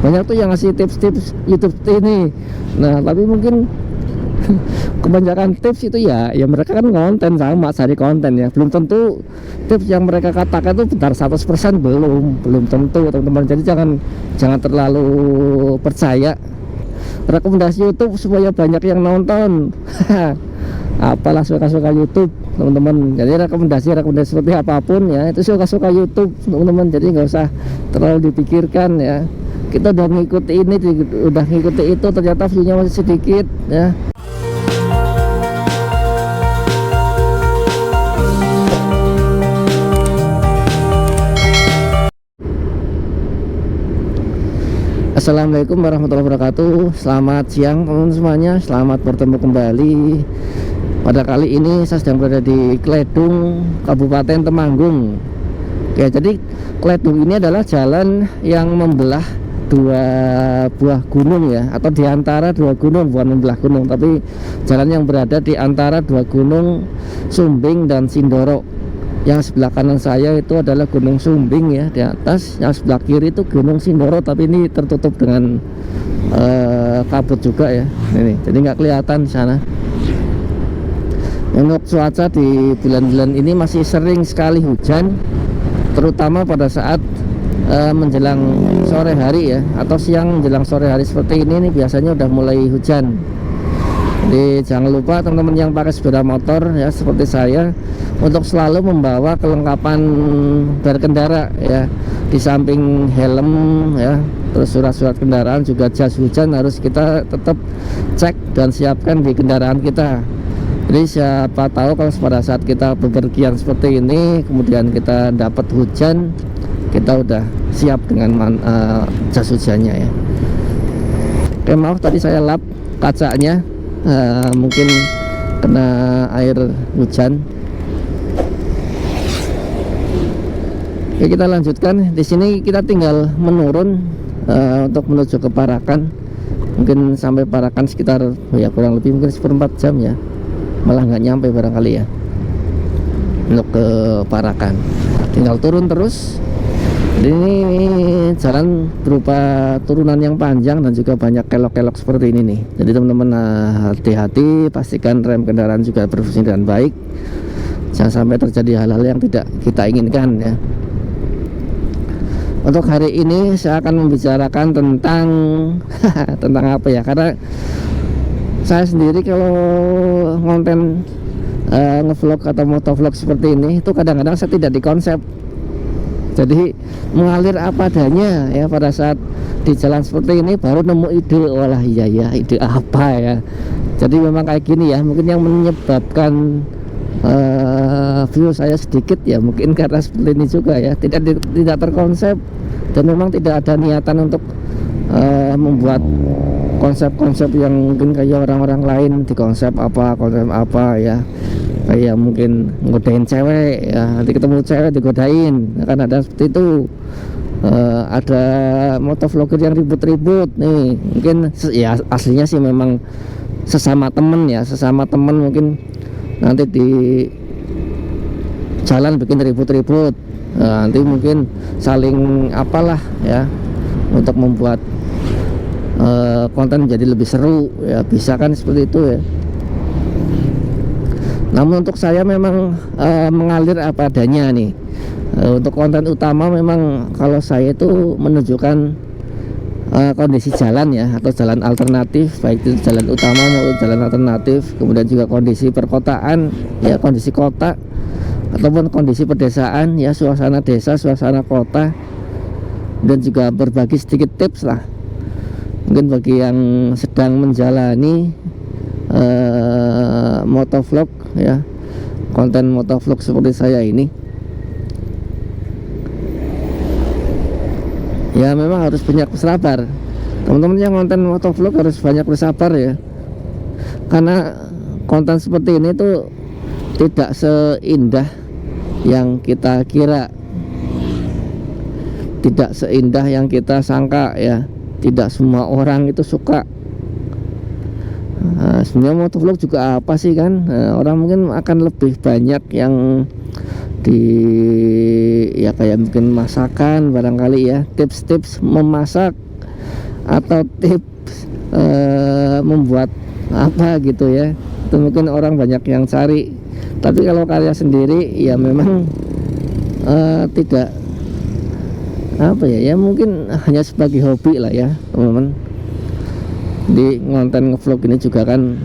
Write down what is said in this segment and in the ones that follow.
Banyak tuh yang ngasih tips-tips YouTube ini. Nah tapi mungkin kebanyakan tips itu ya mereka kan konten, sama cari konten ya, belum tentu tips yang mereka katakan itu benar 100%, belum tentu teman-teman. Jadi jangan terlalu percaya rekomendasi YouTube supaya banyak yang nonton. Apalah suka-suka YouTube teman-teman. Jadi rekomendasi seperti apapun ya, itu suka-suka YouTube teman-teman. Jadi nggak usah terlalu dipikirkan ya. Kita udah ngikuti ini, udah ngikuti itu, ternyata view-nya masih sedikit ya. Assalamualaikum warahmatullahi wabarakatuh. Selamat siang teman-teman semuanya. Selamat bertemu kembali. Pada kali ini saya sedang berada di Kledung, Kabupaten Temanggung. Ya, jadi Kledung ini adalah jalan yang membelah dua buah gunung ya, atau di antara dua gunung, bukan membelah gunung, tapi jalan yang berada di antara dua gunung, Sumbing dan Sindoro. Yang sebelah kanan saya itu adalah Gunung Sumbing ya, di atas. Yang sebelah kiri itu Gunung Sindoro, tapi ini tertutup dengan kabut juga ya. Ini jadi nggak kelihatan di sana. Untuk cuaca di bulan-bulan ini masih sering sekali hujan, terutama pada saat menjelang sore hari ya, atau siang menjelang sore hari seperti ini biasanya udah mulai hujan. Jadi jangan lupa teman-teman yang pakai sepeda motor ya seperti saya, untuk selalu membawa kelengkapan berkendara ya. Di samping helm ya, terus surat-surat kendaraan, juga jas hujan harus kita tetap cek dan siapkan di kendaraan kita. Jadi siapa tahu kalau pada saat kita bepergian seperti ini kemudian kita dapat hujan, kita udah siap dengan jas hujannya ya. Oke, maaf tadi saya lap kacanya, mungkin kena air hujan. Oke, kita lanjutkan. Di sini kita tinggal menurun untuk menuju ke Parakan. Mungkin sampai Parakan sekitar ya kurang lebih mungkin 1/4 jam ya, malah nggak nyampe barangkali ya untuk ke Parakan. Tinggal turun terus. Ini jalan berupa turunan yang panjang dan juga banyak kelok-kelok seperti ini nih. Jadi teman-teman hati-hati, pastikan rem kendaraan juga berfungsi dengan baik. Jangan sampai terjadi hal-hal yang tidak kita inginkan ya. Untuk hari ini saya akan membicarakan tentang tentang apa ya? Karena saya sendiri kalau ngonten ngevlog atau motovlog seperti ini itu kadang-kadang saya tidak dikonsep. Jadi mengalir apa adanya ya, pada saat di jalan seperti ini baru nemu ide. Walah iya ya, ide apa ya. Jadi memang kayak gini ya, mungkin yang menyebabkan view saya sedikit ya mungkin karena seperti ini juga ya, tidak terkonsep, dan memang tidak ada niatan untuk membuat konsep-konsep yang mungkin kayak orang-orang lain di konsep apa ya, kayak mungkin ngodain cewek ya, nanti ketemu cewek digodain, kan ada seperti itu. Ada motovlogger yang ribut-ribut nih, mungkin ya aslinya sih memang sesama temen ya, mungkin nanti di jalan bikin ribut-ribut, nanti mungkin saling apalah ya, untuk membuat konten jadi lebih seru ya, bisa kan seperti itu ya. Namun untuk saya memang mengalir apa adanya nih. Untuk konten utama memang kalau saya itu menunjukkan kondisi jalan ya, atau jalan alternatif, baik itu jalan utama maupun jalan alternatif, kemudian juga kondisi perkotaan ya, kondisi kota ataupun kondisi pedesaan ya, suasana desa, suasana kota, dan juga berbagi sedikit tips lah mungkin bagi yang sedang menjalani motovlog ya, konten motovlog seperti saya ini. Ya memang harus banyak bersabar teman-teman yang konten motovlog, harus banyak bersabar ya, karena konten seperti ini tuh tidak seindah yang kita kira, tidak seindah yang kita sangka ya. Tidak semua orang itu suka. Sebenarnya motovlog juga apa sih kan, orang mungkin akan lebih banyak yang di ya kayak mungkin masakan barangkali ya, tips-tips memasak atau tips membuat apa gitu ya, itu mungkin orang banyak yang cari. Tapi kalau karya sendiri ya memang tidak apa ya, ya mungkin hanya sebagai hobi lah ya teman-teman. Di konten ngevlog ini juga kan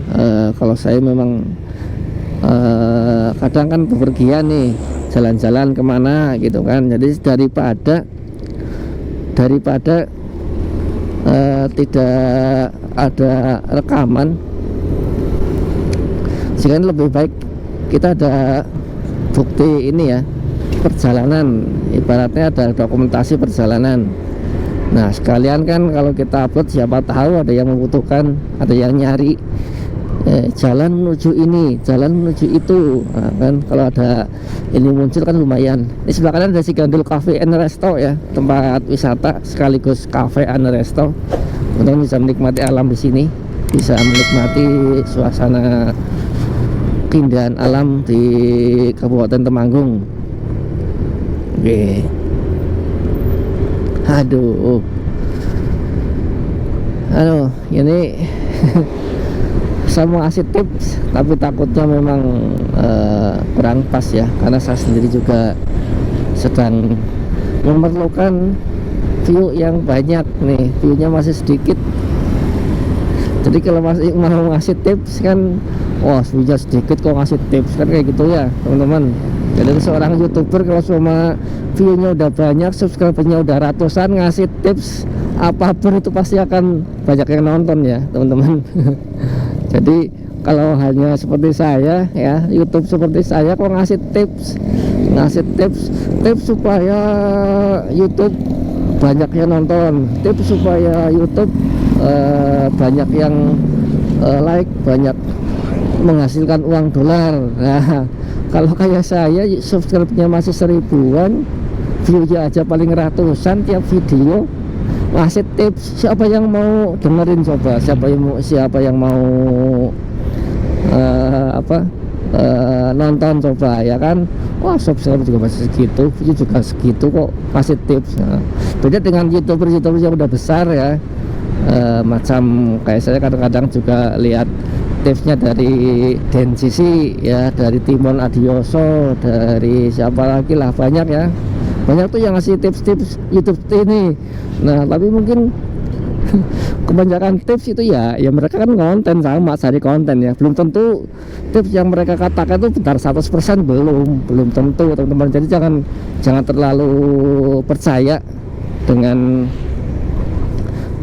kalau saya memang kadang kan bepergian nih, jalan-jalan kemana gitu kan. Jadi daripada tidak ada rekaman, sehingga lebih baik kita ada bukti ini ya, perjalanan, ibaratnya ada dokumentasi perjalanan. Nah sekalian kan kalau kita upload, siapa tahu ada yang membutuhkan, ada yang nyari jalan menuju ini, jalan menuju itu. Nah, kan kalau ada ini muncul kan lumayan. Ini sebelah kanan ada Cigandul Cafe and Resto ya, tempat wisata sekaligus cafe and resto. Untuk bisa menikmati alam di sini, bisa menikmati suasana keindahan alam di Kabupaten Temanggung. Oke. Aduh, ini saya mau kasih tips, tapi takutnya memang kurang pas ya, karena saya sendiri juga sedang memerlukan view yang banyak nih, viewnya masih sedikit. Jadi kalau masih mau ngasih tips kan, wah viewnya sedikit kok ngasih tips, kan kayak gitu ya teman-teman. Jadi seorang YouTuber kalau cuma viewnya udah banyak, subscribernya udah ratusan, ngasih tips apapun itu pasti akan banyak yang nonton ya teman-teman. Jadi kalau hanya seperti saya ya, YouTube seperti saya kok ngasih tips supaya YouTube banyak yang nonton, tips supaya YouTube banyak yang like, banyak menghasilkan uang dolar. Nah kalau kayak saya subscribe-nya masih 1000-an, view-nya aja paling ratusan tiap video, ngasih tips, siapa yang mau dengerin coba, siapa yang mau nonton coba ya kan. Wah subscribe juga masih segitu, view juga segitu kok, kasih tips. Nah, beda dengan youtuber yang udah besar ya, macam kayak saya kadang-kadang juga lihat tipsnya dari Densisi ya, dari Timon Adioso, dari siapa lagi lah, banyak ya, banyak tuh yang ngasih tips-tips YouTube ini. Nah tapi mungkin kebanyakan tips itu ya mereka kan konten, sama cari konten ya, belum tentu tips yang mereka katakan itu benar 100%, belum tentu teman-teman. Jadi jangan terlalu percaya dengan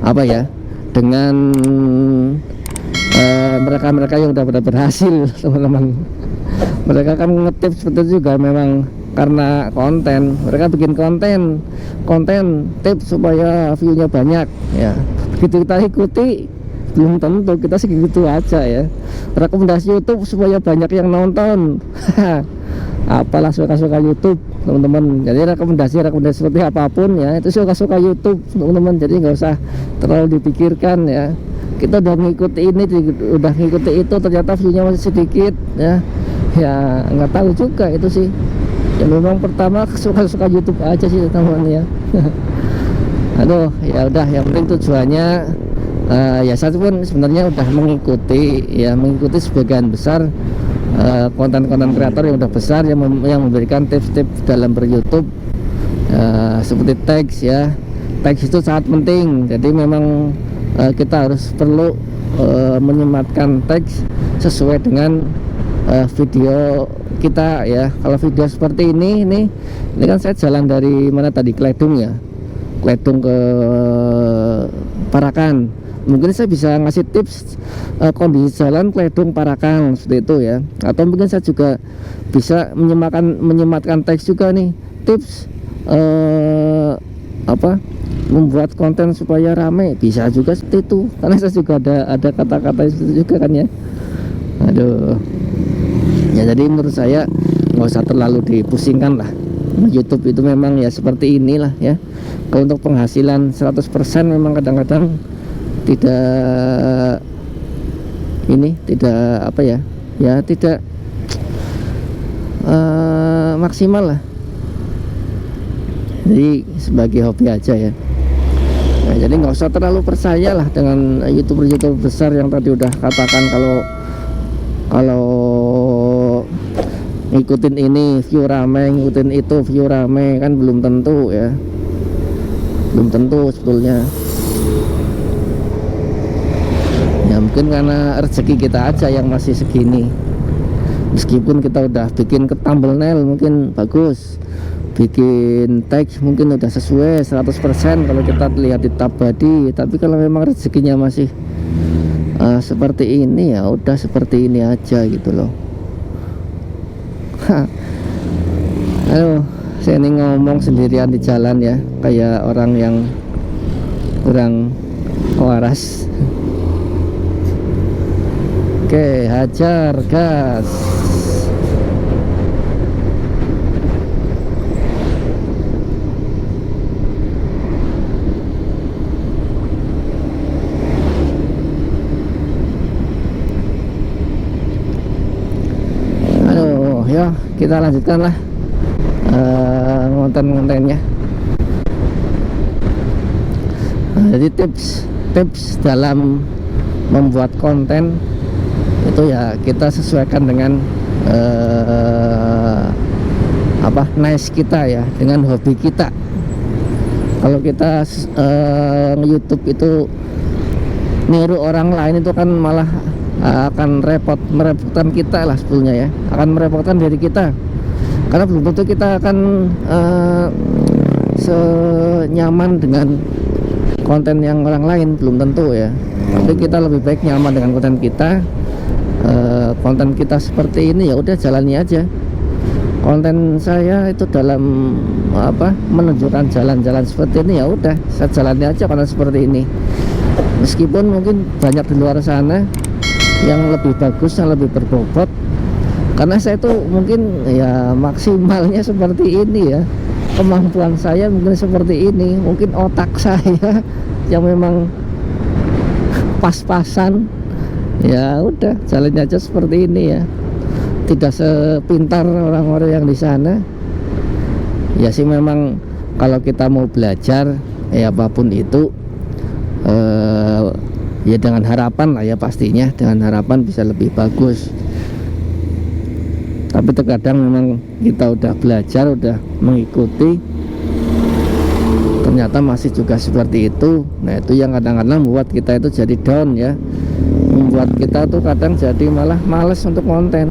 apa ya, dengan mereka yang udah pada berhasil teman-teman. Mereka kan ngetips seperti itu juga memang karena konten, mereka bikin konten tips supaya view-nya banyak ya. Begitu kita ikuti, belum tentu, kita segitu aja ya. Rekomendasi YouTube supaya banyak yang nonton. Apalah suka-suka YouTube teman-teman. Jadi rekomendasi seperti apapun ya, itu suka-suka YouTube teman-teman. Jadi nggak usah terlalu dipikirkan ya. Kita udah ngikuti ini, udah ngikuti itu, ternyata view-nya masih sedikit ya. Ya nggak tahu juga itu sih. Ya memang pertama suka-suka YouTube aja sih teman-teman ya. Aduh, ya udah, yang penting tujuannya ya saya pun sebenarnya udah mengikuti sebagian besar konten-konten kreator yang udah besar, yang memberikan tips-tips dalam ber-YouTube, seperti teks ya. Teks itu sangat penting. Jadi memang kita perlu menyematkan teks sesuai dengan video kita ya. Kalau video seperti ini kan saya jalan dari mana tadi, Kledung ya, Kledung ke Parakan. Mungkin saya bisa ngasih tips kondisi jalan Kledung Parakan seperti itu ya. Atau mungkin saya juga bisa menyematkan teks juga nih, tips membuat konten supaya rame, bisa juga seperti itu. Karena saya juga ada kata-kata itu juga kan ya. Aduh. Ya jadi menurut saya nggak usah terlalu dipusingkan lah. YouTube itu memang ya seperti inilah ya. Kalau untuk penghasilan 100% memang kadang-kadang tidak tidak maksimal lah. Jadi sebagai hobi aja ya. Nah, jadi nggak usah terlalu percaya lah dengan youtuber-youtuber besar yang tadi udah katakan kalau ngikutin ini view rame, ngikutin itu view rame, kan belum tentu ya, belum tentu sebetulnya. Ya mungkin karena rezeki kita aja yang masih segini. Meskipun kita udah bikin ke thumbnail mungkin bagus, bikin teks mungkin udah sesuai 100% kalau kita lihat di tab body, tapi kalau memang rezekinya masih seperti ini, ya udah seperti ini aja gitu loh. Aduh, saya ini ngomong sendirian di jalan ya, kayak orang yang kurang waras. Oke, hajar gas. Aduh, ya kita lanjutkan lah konten-kontennya. Jadi tips dalam membuat konten itu ya kita sesuaikan dengan nice kita ya, dengan hobi kita. Kalau kita nge-YouTube itu niru orang lain, itu kan malah akan merepotkan kita lah sebetulnya ya, akan merepotkan diri kita, karena belum tentu kita akan senyaman dengan konten yang orang lain, belum tentu ya. Tapi kita lebih baik nyaman dengan konten kita. Konten kita seperti ini, ya udah jalani aja. Konten saya itu dalam menunjukkan jalan-jalan seperti ini, ya udah saya jalani aja konten seperti ini. Meskipun mungkin banyak di luar sana yang lebih bagus, yang lebih berbobot, karena saya itu mungkin ya maksimalnya seperti ini ya, kemampuan saya mungkin seperti ini, mungkin otak saya yang memang pas-pasan, ya udah jalannya aja seperti ini ya. Tidak sepintar orang-orang yang di sana ya sih. Memang kalau kita mau belajar ya apapun itu ya dengan harapan lah ya, pastinya dengan harapan bisa lebih bagus. Tapi terkadang memang kita udah belajar, udah mengikuti, ternyata masih juga seperti itu. Nah itu yang kadang-kadang membuat kita itu jadi down ya, membuat kita tuh kadang jadi malah males untuk konten,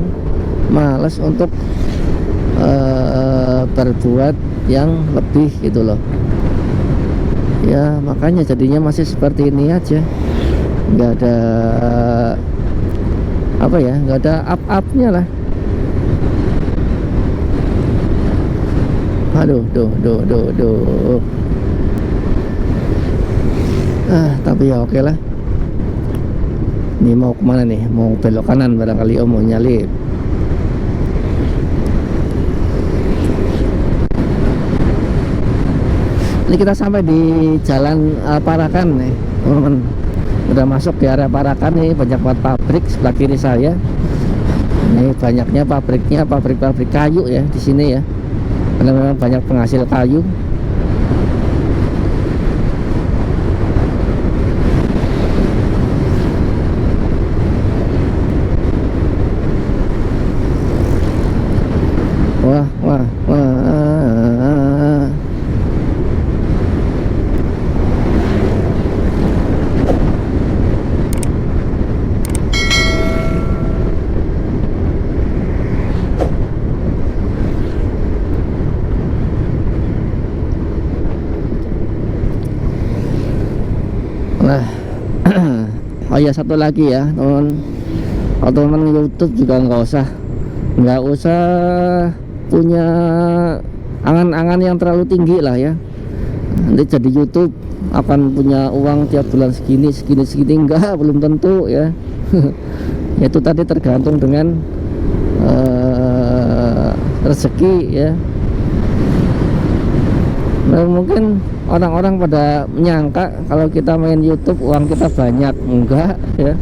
males untuk berbuat yang lebih gitu loh ya. Makanya jadinya masih seperti ini aja, nggak ada nggak ada up-upnya lah. Aduh, duh. Tapi ya oke lah. Ini mau kemana nih? Mau belok kanan barangkali, mau nyalip. Ini kita sampai di jalan Parakan nih, teman-teman. Udah masuk di area Parakan nih, banyak banget pabrik sebelah kiri saya. Ini banyaknya pabriknya, pabrik kayu ya di sini ya. Karena memang banyak penghasil kayu. Wah. Nah, oh ya satu lagi ya teman, kalau teman YouTube juga nggak usah punya angan-angan yang terlalu tinggi lah ya. Nanti jadi YouTube akan punya uang tiap bulan segini, enggak, belum tentu ya. Itu tadi tergantung dengan rezeki ya. Nah, mungkin orang-orang pada menyangka kalau kita main YouTube uang kita banyak, enggak ya,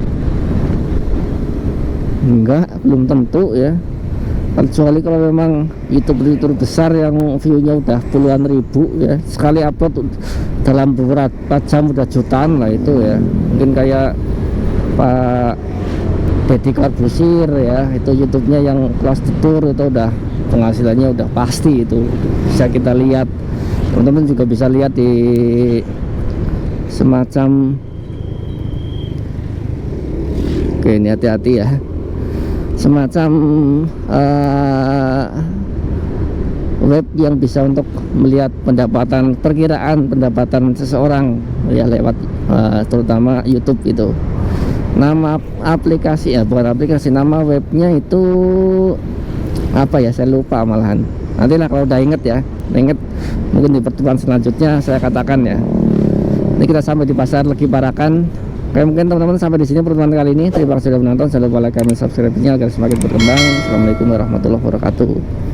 enggak, belum tentu ya. kecuali kalau memang youtuber besar yang view-nya udah puluhan ribu ya, sekali upload dalam beberapa jam udah jutaan lah itu ya. Mungkin kayak Pak Deddy Corbuzier ya, itu YouTube-nya yang kelas tour itu udah penghasilannya udah pasti, itu bisa kita lihat. Teman-teman juga bisa lihat di semacam, oke ini hati-hati ya, semacam web yang bisa untuk melihat perkiraan pendapatan seseorang ya lewat terutama YouTube itu. Nama aplikasi ya, bukan aplikasi, nama webnya itu apa ya, saya lupa malahan. Nantilah kalau udah inget ya, inget mungkin di pertemuan selanjutnya saya katakan ya. Ini kita sampai di Pasar Legi Parakan. Oke, mungkin teman-teman sampai di sini pertemuan kali ini. Terima kasih sudah menonton. Jangan lupa like, comment, subscribe-nya agar semakin berkembang. Assalamualaikum warahmatullahi wabarakatuh.